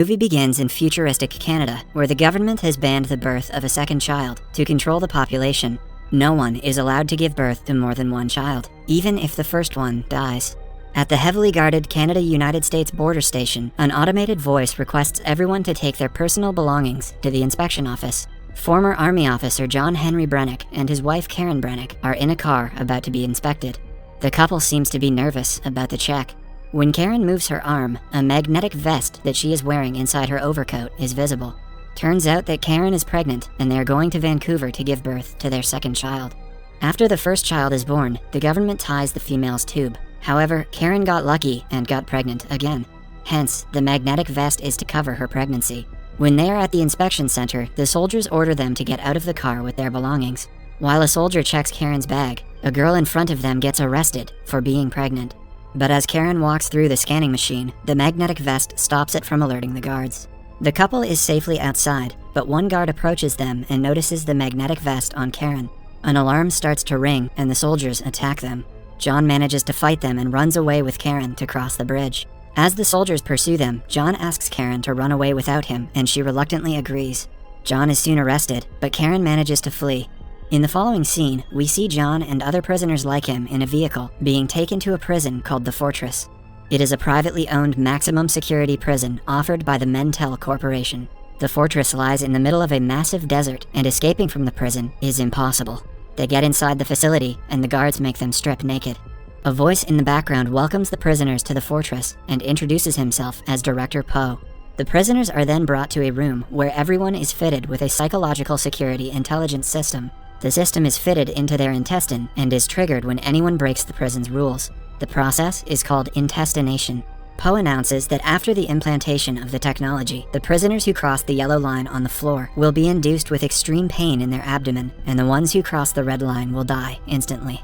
The movie begins in futuristic Canada, where the government has banned the birth of a second child to control the population. No one is allowed to give birth to more than one child, even if the first one dies. At the heavily guarded Canada-United States border station, an automated voice requests everyone to take their personal belongings to the inspection office. Former Army officer John Henry Brennick and his wife Karen Brennick are in a car about to be inspected. The couple seems to be nervous about the check. When Karen moves her arm, a magnetic vest that she is wearing inside her overcoat is visible. Turns out that Karen is pregnant and they are going to Vancouver to give birth to their second child. After the first child is born, the government ties the female's tube. However, Karen got lucky and got pregnant again. Hence, the magnetic vest is to cover her pregnancy. When they are at the inspection center, the soldiers order them to get out of the car with their belongings. While a soldier checks Karen's bag, a girl in front of them gets arrested for being pregnant. But as Karen walks through the scanning machine, the magnetic vest stops it from alerting the guards. The couple is safely outside, but one guard approaches them and notices the magnetic vest on Karen. An alarm starts to ring and the soldiers attack them. John manages to fight them and runs away with Karen to cross the bridge. As the soldiers pursue them, John asks Karen to run away without him, and she reluctantly agrees. John is soon arrested, but Karen manages to flee. In the following scene, we see John and other prisoners like him in a vehicle being taken to a prison called the Fortress. It is a privately owned maximum security prison offered by the Mentel Corporation. The Fortress lies in the middle of a massive desert, and escaping from the prison is impossible. They get inside the facility, and the guards make them strip naked. A voice in the background welcomes the prisoners to the Fortress and introduces himself as Director Poe. The prisoners are then brought to a room where everyone is fitted with a psychological security intelligence system. The system is fitted into their intestine and is triggered when anyone breaks the prison's rules. The process is called intestination. Poe announces that after the implantation of the technology, the prisoners who cross the yellow line on the floor will be induced with extreme pain in their abdomen, and the ones who cross the red line will die instantly.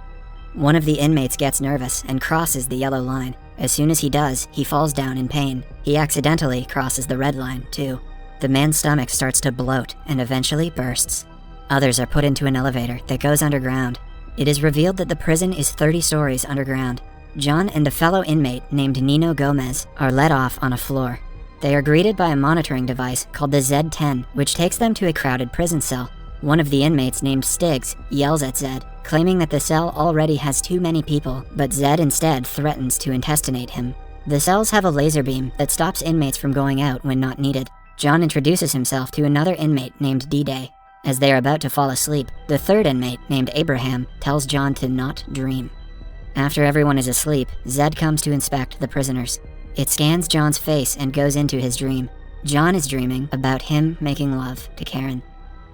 One of the inmates gets nervous and crosses the yellow line. As soon as he does, he falls down in pain. He accidentally crosses the red line, too. The man's stomach starts to bloat and eventually bursts. Others are put into an elevator that goes underground. It is revealed that the prison is 30 stories underground. John and a fellow inmate named Nino Gomez are led off on a floor. They are greeted by a monitoring device called the Z-10, which takes them to a crowded prison cell. One of the inmates named Stiggs yells at Zed, claiming that the cell already has too many people, but Zed instead threatens to intestinate him. The cells have a laser beam that stops inmates from going out when not needed. John introduces himself to another inmate named D-Day. As they are about to fall asleep, the third inmate, named Abraham, tells John to not dream. After everyone is asleep, Zed comes to inspect the prisoners. It scans John's face and goes into his dream. John is dreaming about him making love to Karen.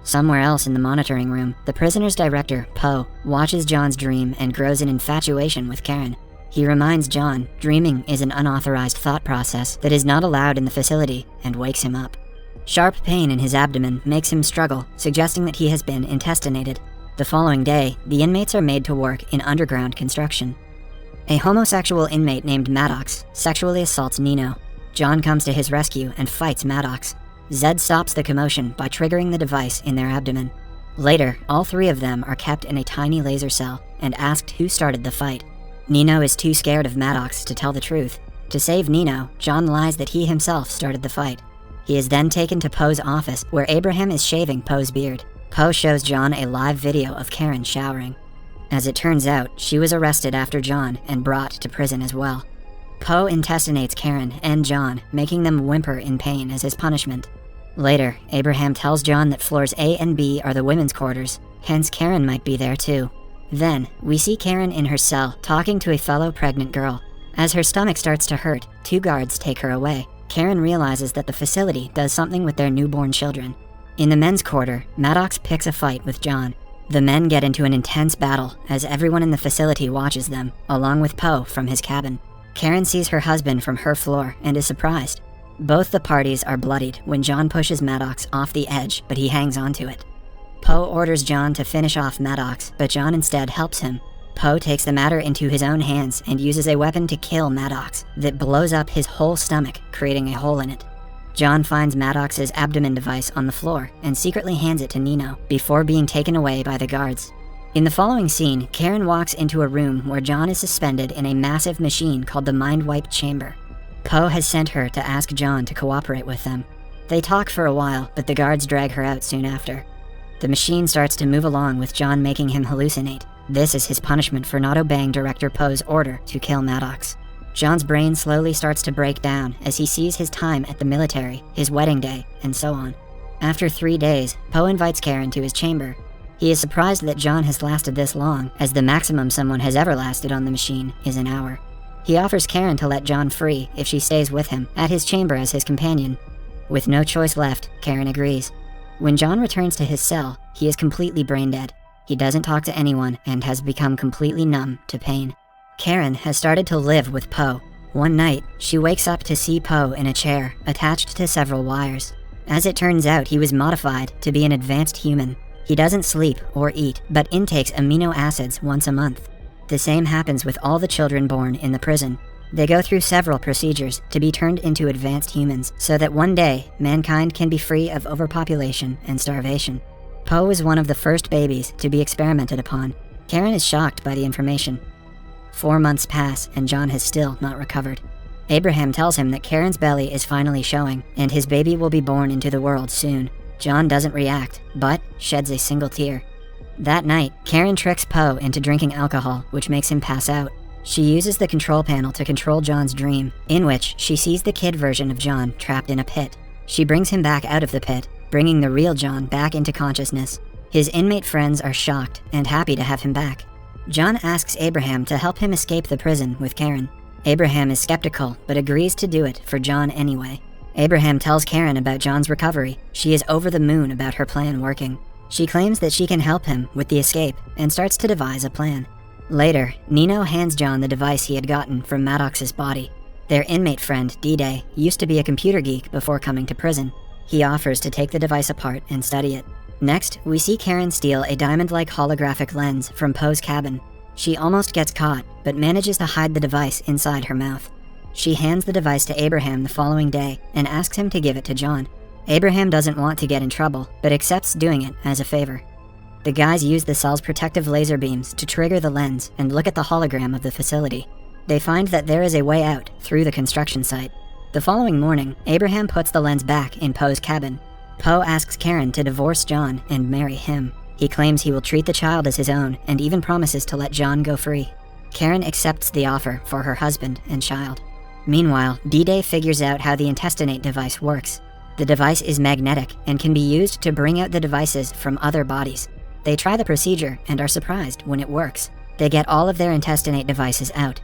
Somewhere else in the monitoring room, the prisoner's director, Poe, watches John's dream and grows an infatuation with Karen. He reminds John dreaming is an unauthorized thought process that is not allowed in the facility and wakes him up. Sharp pain in his abdomen makes him struggle, suggesting that he has been intestinated. The following day, the inmates are made to work in underground construction. A homosexual inmate named Maddox sexually assaults Nino. John comes to his rescue and fights Maddox. Zed stops the commotion by triggering the device in their abdomen. Later, all three of them are kept in a tiny laser cell and asked who started the fight. Nino is too scared of Maddox to tell the truth. To save Nino, John lies that he himself started the fight. He is then taken to Poe's office, where Abraham is shaving Poe's beard. Poe shows John a live video of Karen showering. As it turns out, she was arrested after John and brought to prison as well. Poe intestinates Karen and John, making them whimper in pain as his punishment. Later, Abraham tells John that floors A and B are the women's quarters, hence Karen might be there too. Then, we see Karen in her cell talking to a fellow pregnant girl. As her stomach starts to hurt, two guards take her away. Karen realizes that the facility does something with their newborn children. In the men's quarter, Maddox picks a fight with John. The men get into an intense battle as everyone in the facility watches them, along with Poe from his cabin. Karen sees her husband from her floor and is surprised. Both the parties are bloodied when John pushes Maddox off the edge, but he hangs onto it. Poe orders John to finish off Maddox, but John instead helps him. Poe takes the matter into his own hands and uses a weapon to kill Maddox that blows up his whole stomach, creating a hole in it. John finds Maddox's abdomen device on the floor and secretly hands it to Nino before being taken away by the guards. In the following scene, Karen walks into a room where John is suspended in a massive machine called the Mind Wipe Chamber. Poe has sent her to ask John to cooperate with them. They talk for a while, but the guards drag her out soon after. The machine starts to move along with John making him hallucinate. This is his punishment for not obeying Director Poe's order to kill Maddox. John's brain slowly starts to break down as he sees his time at the military, his wedding day, and so on. After 3 days, Poe invites Karen to his chamber. He is surprised that John has lasted this long, as the maximum someone has ever lasted on the machine is an hour. He offers Karen to let John free if she stays with him at his chamber as his companion. With no choice left, Karen agrees. When John returns to his cell, he is completely brain dead. He doesn't talk to anyone and has become completely numb to pain. Karen has started to live with Poe. One night, she wakes up to see Poe in a chair, attached to several wires. As it turns out, he was modified to be an advanced human. He doesn't sleep or eat, but intakes amino acids once a month. The same happens with all the children born in the prison. They go through several procedures to be turned into advanced humans so that one day, mankind can be free of overpopulation and starvation. Poe is one of the first babies to be experimented upon. Karen is shocked by the information. 4 months pass and John has still not recovered. Abraham tells him that Karen's belly is finally showing and his baby will be born into the world soon. John doesn't react, but sheds a single tear. That night, Karen tricks Poe into drinking alcohol, which makes him pass out. She uses the control panel to control John's dream, in which she sees the kid version of John trapped in a pit. She brings him back out of the pit, bringing the real John back into consciousness. His inmate friends are shocked and happy to have him back. John asks Abraham to help him escape the prison with Karen. Abraham is skeptical, but agrees to do it for John anyway. Abraham tells Karen about John's recovery. She is over the moon about her plan working. She claims that she can help him with the escape and starts to devise a plan. Later, Nino hands John the device he had gotten from Maddox's body. Their inmate friend, D-Day, used to be a computer geek before coming to prison. He offers to take the device apart and study it. Next, we see Karen steal a diamond-like holographic lens from Poe's cabin. She almost gets caught, but manages to hide the device inside her mouth. She hands the device to Abraham the following day and asks him to give it to John. Abraham doesn't want to get in trouble, but accepts doing it as a favor. The guys use the cell's protective laser beams to trigger the lens and look at the hologram of the facility. They find that there is a way out through the construction site. The following morning, Abraham puts the lens back in Poe's cabin. Poe asks Karen to divorce John and marry him. He claims he will treat the child as his own and even promises to let John go free. Karen accepts the offer for her husband and child. Meanwhile, D-Day figures out how the intestinate device works. The device is magnetic and can be used to bring out the devices from other bodies. They try the procedure and are surprised when it works. They get all of their intestinate devices out.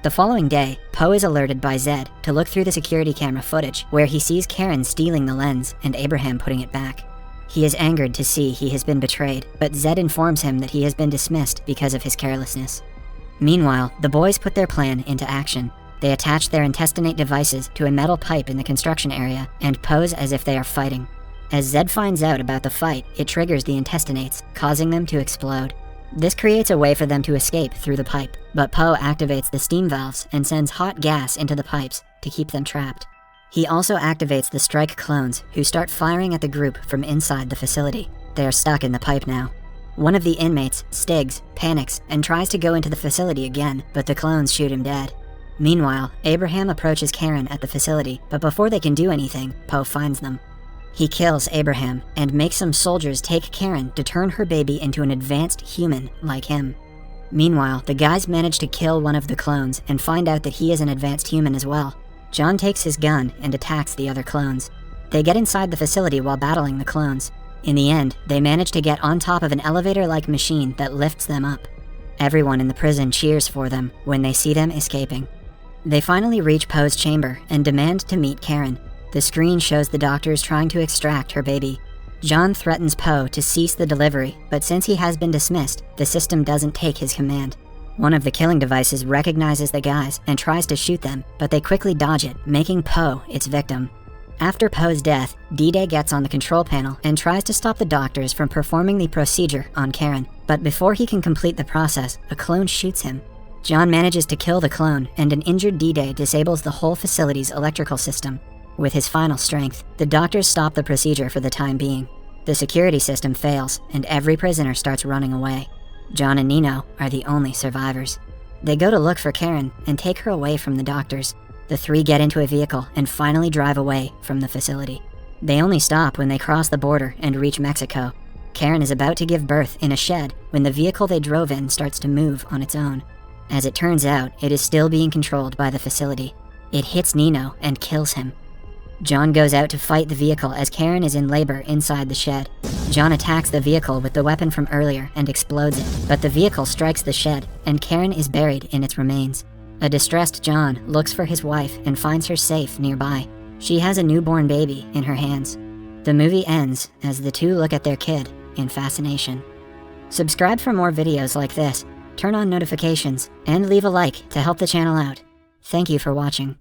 The following day, Poe is alerted by Zed to look through the security camera footage where he sees Karen stealing the lens and Abraham putting it back. He is angered to see he has been betrayed, but Zed informs him that he has been dismissed because of his carelessness. Meanwhile, the boys put their plan into action. They attach their intestinate devices to a metal pipe in the construction area and pose as if they are fighting. As Zed finds out about the fight, it triggers the intestinates, causing them to explode. This creates a way for them to escape through the pipe, but Poe activates the steam valves and sends hot gas into the pipes to keep them trapped. He also activates the strike clones, who start firing at the group from inside the facility. They are stuck in the pipe now. One of the inmates, Stiggs, panics and tries to go into the facility again, but the clones shoot him dead. Meanwhile, Abraham approaches Karen at the facility, but before they can do anything, Poe finds them. He kills Abraham and makes some soldiers take Karen to turn her baby into an advanced human like him. Meanwhile, the guys manage to kill one of the clones and find out that he is an advanced human as well. John takes his gun and attacks the other clones. They get inside the facility while battling the clones. In the end, they manage to get on top of an elevator-like machine that lifts them up. Everyone in the prison cheers for them when they see them escaping. They finally reach Poe's chamber and demand to meet Karen. The screen shows the doctors trying to extract her baby. John threatens Poe to cease the delivery, but since he has been dismissed, the system doesn't take his command. One of the killing devices recognizes the guys and tries to shoot them, but they quickly dodge it, making Poe its victim. After Poe's death, D-Day gets on the control panel and tries to stop the doctors from performing the procedure on Karen, but before he can complete the process, a clone shoots him. John manages to kill the clone, and an injured D-Day disables the whole facility's electrical system. With his final strength, the doctors stop the procedure for the time being. The security system fails, and every prisoner starts running away. John and Nino are the only survivors. They go to look for Karen and take her away from the doctors. The three get into a vehicle and finally drive away from the facility. They only stop when they cross the border and reach Mexico. Karen is about to give birth in a shed when the vehicle they drove in starts to move on its own. As it turns out, it is still being controlled by the facility. It hits Nino and kills him. John goes out to fight the vehicle as Karen is in labor inside the shed. John attacks the vehicle with the weapon from earlier and explodes it, but the vehicle strikes the shed, and Karen is buried in its remains. A distressed John looks for his wife and finds her safe nearby. She has a newborn baby in her hands. The movie ends as the two look at their kid in fascination. Subscribe for more videos like this, turn on notifications, and leave a like to help the channel out. Thank you for watching.